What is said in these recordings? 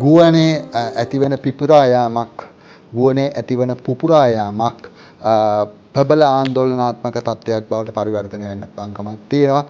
ගුවනේ ඇතිවන පිපුරා යාමක් ගුවනේ ඇතිවන පුපුරා යාමක් ප්‍රබල ආందోලනාත්මක තත්ත්වයක් බවට පරිවර්තනය වෙන්න පුළුවන්කමක් තියෙනවා.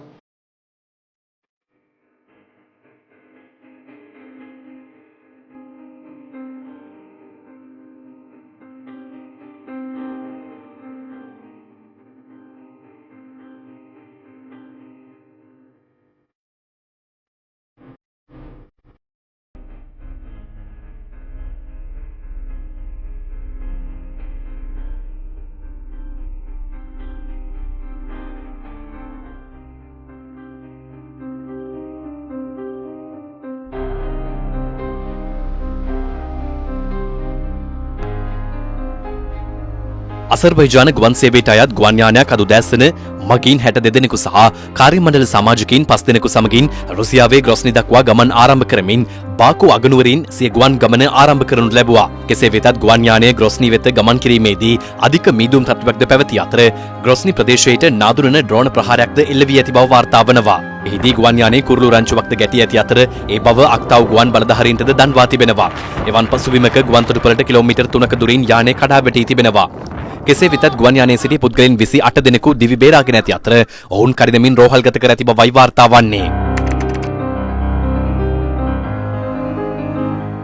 අසර්බයිජාන ගුවන් සේවයට අයත් ගුවන් යානයක් අද උදෑසන මගීන් 62 දෙනෙකු සහ කාර්යමණ්ඩල සමාජිකයින් 5 දෙනෙකු සමගින් රුසියාවේ ග්‍රොස්නි දක්වා ගමන් ආරම්භ කරමින් බාකු අගනුවරින් සිය ගුවන් ගමන ආරම්භ කරනු ලැබුවා. කෙසේ වෙතත් ගුවන් යානය ග්‍රොස්නි වෙත ගමන් කිරීමේදී අධික මීදුම් තත්ත්වයක්ද පැවති අතර ග්‍රොස්නි ප්‍රදේශයට නාදුරන ඩ්‍රෝන ප්‍රහාරයක්ද එල්ල වී ඇති බව වාර්තා වනවා. එහිදී ගුවන් යානයේ කුරුළු රංචුවක්ද ගැටී ඇති අතර ඒ බව අක්තාව් ගුවන් බලධාරීන්ටද දන්වා තිබෙනවා. එවන් පසුබිමක ගුවන් තොටුපළට කිලෝමීටර් 3ක දුරින් යානය කඩා වැටී තිබෙනවා. කෙසේ වෙතත් ගුවන් යානයේ සිටි පුද්ගලයන් 28 දෙනෙකු දිවි බේරාගෙන ඇති අතර ඔවුන් කරිදමින් රෝහල්ගත කර ඇති බවයි වාර්තා වන්නේ.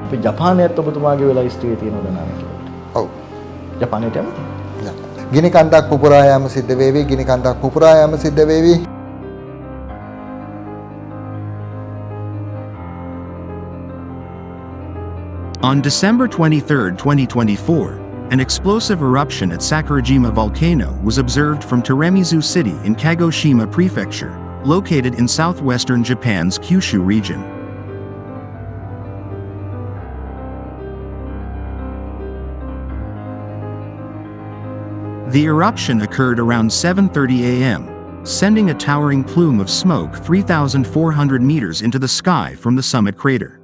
අපි ජපානයේත් ඔබතුමාගේ වෙලා ස්ටේ තියෙනවද නැහැ ඔව්. ජපානයට යමු. ගිනි කන්දක් පුපුරා යාම සිද්ධ වේවි. ගිනි කන්දක් පුපුරා යාම සිද්ධ වේවි. On December 23, 2024, an explosive eruption at Sakurajima volcano was observed from Teremizu City in Kagoshima Prefecture, located in southwestern Japan's Kyushu region. The eruption occurred around 7:30 a.m., sending a towering plume of smoke 3,400 meters into the sky from the summit crater.